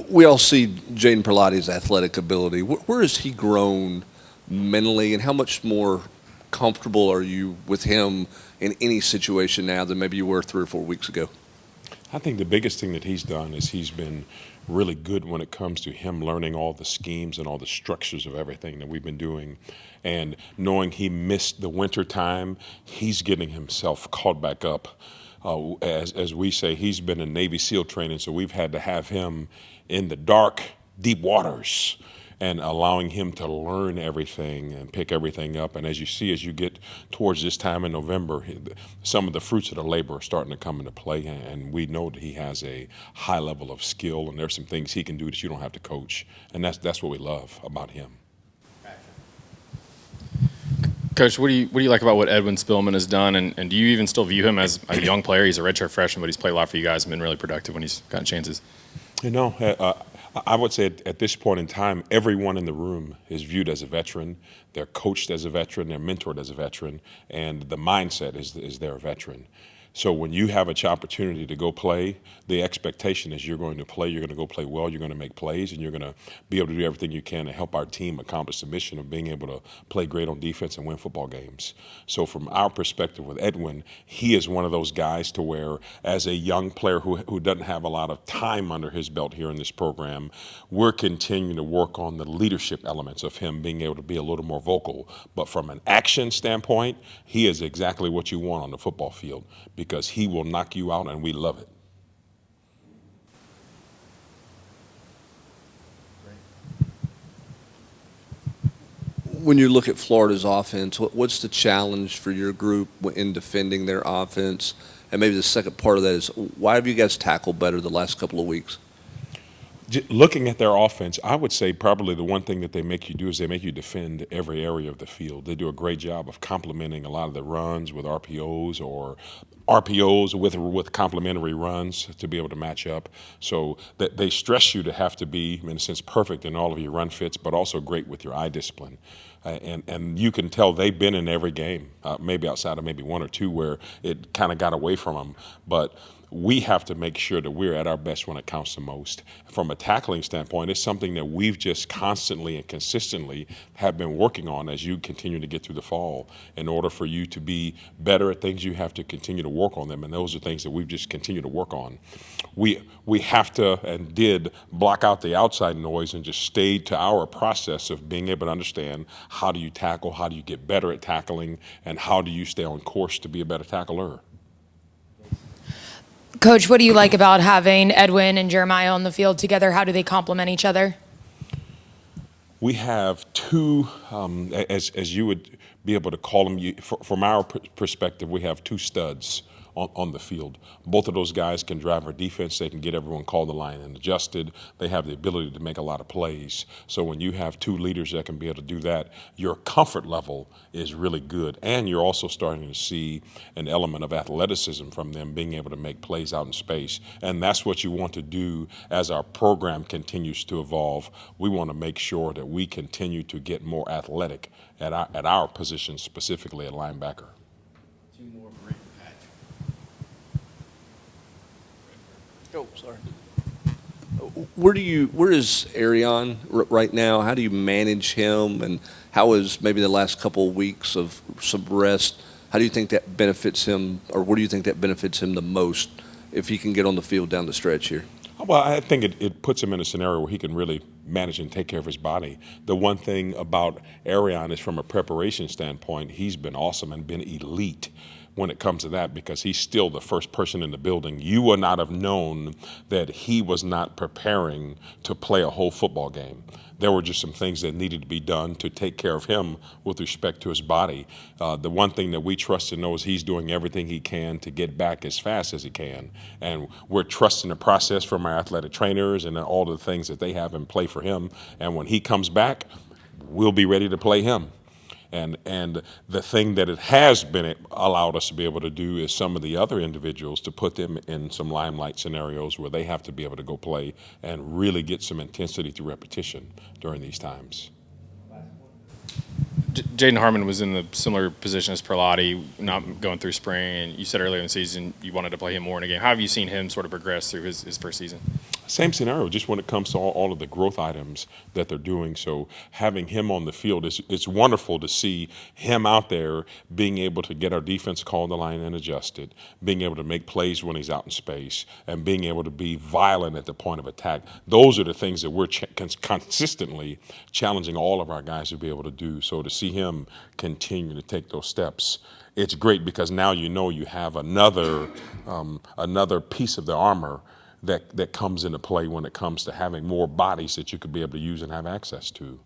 We all see Jaden Perlotti's athletic ability. Where has he grown mentally, and how much more comfortable are you with him in any situation now than maybe you were 3 or 4 weeks ago? I think the biggest thing that he's done is he's been really good when it comes to him learning all the schemes and all the structures of everything that we've been doing. And knowing he missed the winter time, he's getting himself caught back up. As we say, he's been in Navy SEAL training, so we've had to have him in the dark, deep waters and allowing him to learn everything and pick everything up. And as you see, as you get towards this time in November, some of the fruits of the labor are starting to come into play. And we know that he has a high level of skill, and there's some things he can do that you don't have to coach. And that's what we love about him. Coach, what do you like about what Edwin Spillman has done, and do you even still view him as a young player? He's a redshirt freshman, but he's played a lot for you guys and been really productive when he's gotten chances. You know, I would say at this point in time, everyone in the room is viewed as a veteran. They're coached as a veteran. They're mentored as a veteran. And the mindset is they're a veteran. So when you have an opportunity to go play, the expectation is you're going to play, you're going to go play well, you're going to make plays, and you're going to be able to do everything you can to help our team accomplish the mission of being able to play great on defense and win football games. So from our perspective with Edwin, he is one of those guys to where, as a young player who doesn't have a lot of time under his belt here in this program, we're continuing to work on the leadership elements of him being able to be a little more vocal. But from an action standpoint, he is exactly what you want on the football field, because he will knock you out, and we love it. When you look at Florida's offense, what's the challenge for your group in defending their offense? And maybe the second part of that is, why have you guys tackled better the last couple of weeks? Looking at their offense, I would say probably the one thing that they make you do is they make you defend every area of the field. They do a great job of complementing a lot of the runs with RPOs or RPOs with complementary runs to be able to match up. So that they stress you to have to be, in a sense, perfect in all of your run fits, but also great with your eye discipline. And you can tell they've been in every game, maybe outside of maybe one or two where it kind of got away from them. But we have to make sure that we're at our best when it counts the most. From a tackling standpoint, it's something that we've just constantly and consistently have been working on as you continue to get through the fall. In order for you to be better at things, you have to continue to work on them, and those are things that we've just continued to work on. We have to and did block out the outside noise and just stayed to our process of being able to understand how do you tackle, how do you get better at tackling, and how do you stay on course to be a better tackler. Coach, what do you like about having Edwin and Jeremiah on the field together? How do they complement each other? We have two, as you would be able to call them, from our perspective, we have two studs on the field. Both of those guys can drive our defense. They can get everyone called the line and adjusted. They have the ability to make a lot of plays. So when you have two leaders that can be able to do that, your comfort level is really good. And you're also starting to see an element of athleticism from them being able to make plays out in space. And that's what you want to do as our program continues to evolve. We want to make sure that we continue to get more athletic at our position, specifically at linebacker. Oh, sorry. Where is Arion right now? How do you manage him, and how is maybe the last couple of weeks of some rest? How do you think that benefits him, or where do you think that benefits him the most if he can get on the field down the stretch here? Well, I think it puts him in a scenario where he can really manage and take care of his body. The one thing about Arion is, from a preparation standpoint, he's been awesome and been elite when it comes to that, because he's still the first person in the building. You would not have known that he was not preparing to play a whole football game. There were just some things that needed to be done to take care of him with respect to his body. The one thing that we trust and know is he's doing everything he can to get back as fast as he can. And we're trusting the process from our athletic trainers and all the things that they have in play for him. And when he comes back, we'll be ready to play him. And the thing that it has been allowed us to be able to do is some of the other individuals, to put them in some limelight scenarios where they have to be able to go play and really get some intensity through repetition during these times. Jaden Harmon was in a similar position as Perlotti, not going through spring, and you said earlier in the season you wanted to play him more in a game. How have you seen him sort of progress through his first season? Same scenario, just when it comes to all of the growth items that they're doing. So having him on the field, it's wonderful to see him out there being able to get our defense called the line and adjusted, being able to make plays when he's out in space, and being able to be violent at the point of attack. Those are the things that we're consistently challenging all of our guys to be able to do. So to see him continue to take those steps, it's great because now you know you have another piece of the armor that comes into play when it comes to having more bodies that you could be able to use and have access to.